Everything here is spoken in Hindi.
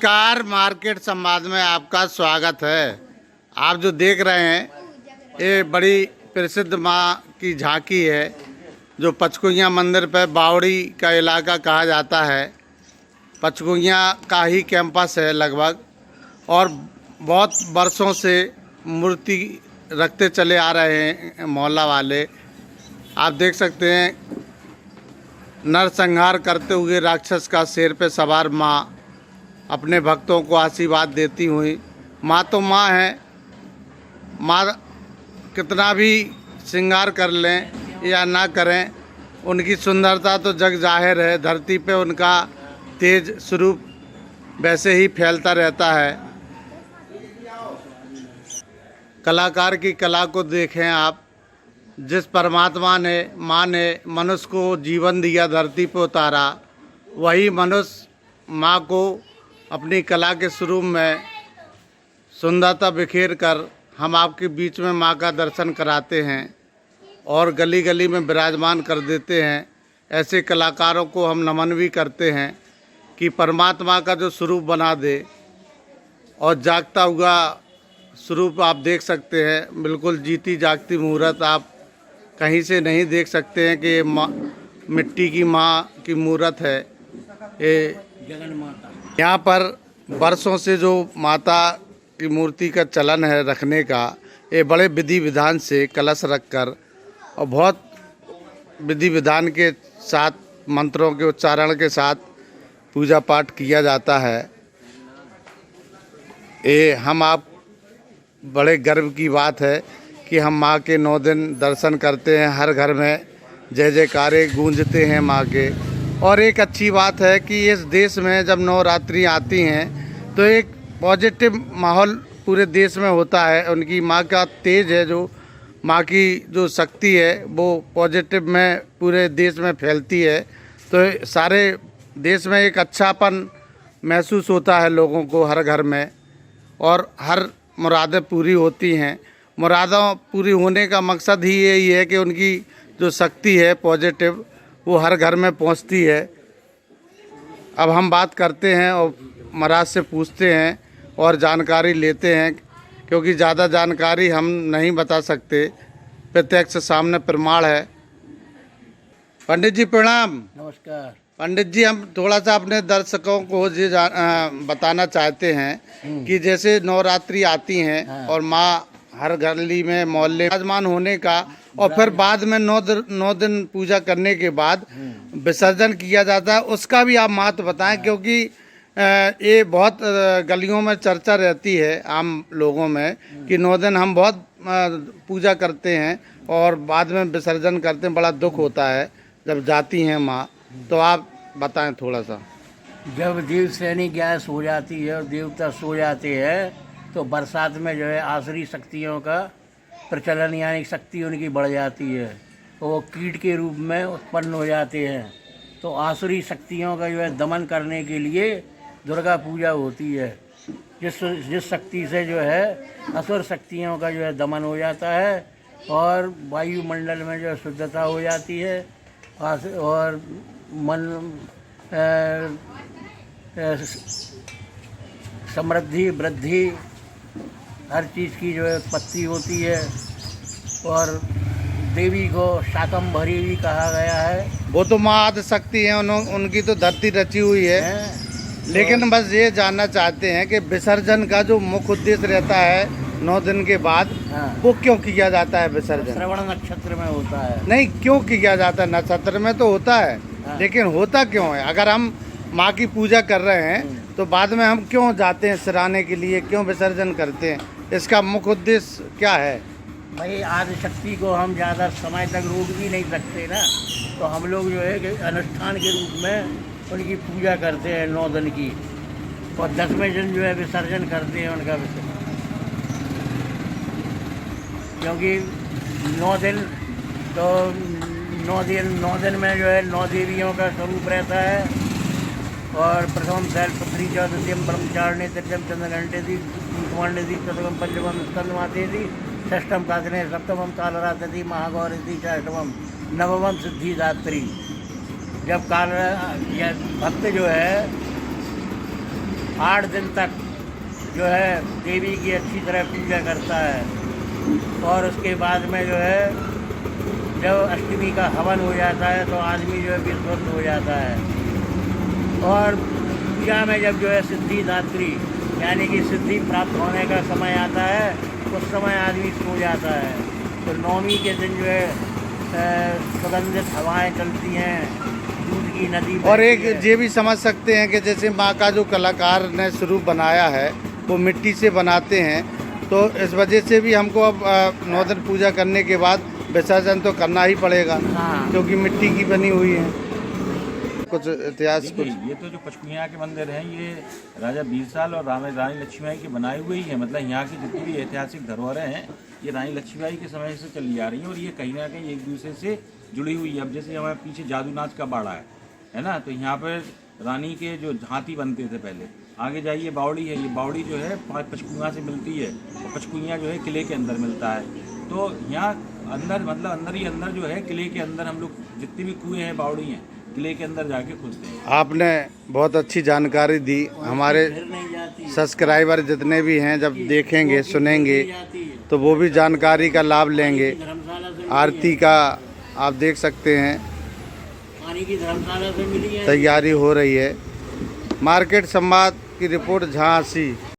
नमस्कार, मार्केट संवाद में आपका स्वागत है। आप जो देख रहे हैं ये बड़ी प्रसिद्ध माँ की झांकी है जो पचकुइयाँ मंदिर पर बावड़ी का इलाका कहा जाता है। पचकुइयाँ का ही कैंपस है लगभग, और बहुत वर्षों से मूर्ति रखते चले आ रहे हैं मोहल्ला वाले। आप देख सकते हैं नरसंहार करते हुए राक्षस का शेर पे सवार माँ अपने भक्तों को आशीर्वाद देती हुई। माँ तो माँ है, माँ कितना भी श्रृंगार कर लें या ना करें, उनकी सुंदरता तो जग जाहिर है। धरती पे उनका तेज स्वरूप वैसे ही फैलता रहता है। कलाकार की कला को देखें आप। जिस परमात्मा ने माँ ने मनुष्य को जीवन दिया, धरती पर उतारा, वही मनुष्य माँ को अपनी कला के स्वरूप में सुंदरता बिखेर कर हम आपके बीच में माँ का दर्शन कराते हैं और गली गली में विराजमान कर देते हैं। ऐसे कलाकारों को हम नमन भी करते हैं कि परमात्मा का जो स्वरूप बना दे। और जागता हुआ स्वरूप आप देख सकते हैं, बिल्कुल जीती जागती मूर्त आप कहीं से नहीं देख सकते हैं कि ये मिट्टी की माँ की मूर्त है। ये जगन माता यहाँ पर वर्षों से जो माता की मूर्ति का चलन है रखने का, ये बड़े विधि विधान से कलश रखकर और बहुत विधि विधान के साथ मंत्रों के उच्चारण के साथ पूजा पाठ किया जाता है। ये हम आप बड़े गर्व की बात है कि हम माँ के 9 दिन दर्शन करते हैं। हर घर में जय जयकारे गूंजते हैं माँ के। और एक अच्छी बात है कि इस देश में जब नवरात्रि आती हैं तो एक पॉजिटिव माहौल पूरे देश में होता है। उनकी माँ का तेज है, जो माँ की जो शक्ति है वो पॉजिटिव में पूरे देश में फैलती है। तो सारे देश में एक अच्छापन महसूस होता है लोगों को हर घर में, और हर मुरादें पूरी होती हैं। मुरादों पूरी होने का मकसद ही यही है कि उनकी जो शक्ति है पॉजिटिव वो हर घर में पहुंचती है। अब हम बात करते हैं और महाराज से पूछते हैं और जानकारी लेते हैं, क्योंकि ज़्यादा जानकारी हम नहीं बता सकते, प्रत्यक्ष सामने प्रमाण है। पंडित जी प्रणाम। नमस्कार। पंडित जी, हम थोड़ा सा अपने दर्शकों को ये बताना चाहते हैं कि जैसे नवरात्रि आती हैं और माँ हर गली में मोहल्ले विराजमान होने का, और फिर बाद में 9 दिन पूजा करने के बाद विसर्जन किया जाता है, उसका भी आप महत्व बताएं। क्योंकि ये बहुत गलियों में चर्चा रहती है आम लोगों में कि 9 दिन हम बहुत पूजा करते हैं और बाद में विसर्जन करते हैं। बड़ा दुख होता है जब जाती हैं माँ, तो आप बताएं थोड़ा सा। जब देव श्रेणी गैस हो जाती है और देवता सो जाते हैं तो बरसात में जो है आसुरी शक्तियों का प्रचलन, यानी शक्ति उनकी बढ़ जाती है, तो वो कीट के रूप में उत्पन्न हो जाते हैं। तो आसुरी शक्तियों का जो है दमन करने के लिए दुर्गा पूजा होती है, जिस शक्ति से जो है असुर शक्तियों का जो है दमन हो जाता है और वायुमंडल में जो है शुद्धता हो जाती है और मन समृद्धि वृद्धि हर चीज़ की जो है उत्पत्ति होती है। और देवी को शाकंभरी भी कहा गया है। वो तो माँ आदि शक्ति है, उनकी तो धरती रची हुई है। लेकिन बस ये जानना चाहते हैं कि विसर्जन का जो मुख्य उद्देश्य रहता है 9 दिन के बाद, वो क्यों किया जाता है विसर्जन? श्रवण नक्षत्र में होता है। नहीं, क्यों किया जाता है? नक्षत्र में तो होता है, लेकिन होता क्यों है? अगर हम माँ की पूजा कर रहे हैं तो बाद में हम क्यों जाते हैं सिराने के लिए, क्यों विसर्जन करते हैं? इसका मुख्य उद्देश्य क्या है? भाई आदि शक्ति को हम ज़्यादा समय तक रोक भी नहीं सकते ना, तो हम लोग जो है कि अनुष्ठान के रूप में उनकी पूजा करते हैं 9 दिन की, और 10वें दिन जो है विसर्जन करते हैं उनका विसर्जन। क्योंकि 9 दिन तो 9 दिन में जो है 9 देवियों का स्वरूप रहता है। और प्रथम शैल पृथ्वी च, द्वितीयम ब्रह्मचारिणी, तृतीयम चंद्रघंटे थी, चतुर्थम चतुर्थम पंचमम स्कंदमाते थी, षष्ठम काकने, सप्तमम कालरात्रि, महागौरी थी, अष्टमम नवमम सिद्धिदात्री। जब काल भक्त जो है 8 दिन तक जो है देवी की अच्छी तरह पूजा करता है। और उसके बाद में जो है जब अष्टमी का हवन हो जाता है तो आदमी जो है विस्वस्थ हो जाता है। और पूजा में जब जो है सिद्धिदात्री यानी कि सिद्धि प्राप्त होने का समय आता है उस समय आदमी सो जाता है। तो नौमी के दिन जो है सुगंधित हवाएं चलती हैं, दूध की नदी और एक बहती है। ये भी समझ सकते हैं कि जैसे माँ का जो कलाकार ने स्वरूप बनाया है वो मिट्टी से बनाते हैं, तो इस वजह से भी हमको अब 9 दिन पूजा करने के बाद विसर्जन तो करना ही पड़ेगा, हाँ। क्योंकि मिट्टी की बनी हुई है। कुछ इतिहास देखिए, कुछ ये तो जो पचकुइयाँ के मंदिर हैं ये राजा बीरसाल और रानी लक्ष्मीबाई के बनाए हुए ही हैं। मतलब यहाँ की जितनी भी ऐतिहासिक धरोहरें हैं ये रानी लक्ष्मीबाई के समय से चली आ रही हैं और ये कहीं ना कहीं एक दूसरे से जुड़ी हुई है। अब जैसे हमारे पीछे जादू नाच का बाड़ा है ना, तो यहाँ पर रानी के जो हाथी बनते थे पहले। आगे जाइए बावड़ी है, ये बावड़ी जो है पचकुइयाँ से मिलती है और पचकुइयाँ जो है किले के अंदर मिलता है। तो यहाँ अंदर मतलब अंदर ही अंदर जो है किले के अंदर हम लोग जितने भी कुएँ हैं बावड़ी हैं किले के अंदर जाके खुलते हैं। आपने बहुत अच्छी जानकारी दी। हमारे फिर नहीं जाती है। सब्सक्राइबर जितने भी हैं जब देखेंगे वो सुनेंगे नहीं जाती है। तो वो भी जानकारी का लाभ लेंगे। धर्मशाला से मिली आरती है। का आप देख सकते हैं पानी की धर्मशाला से मिली है। तैयारी हो रही है। मार्केट संवाद की रिपोर्ट झांसी।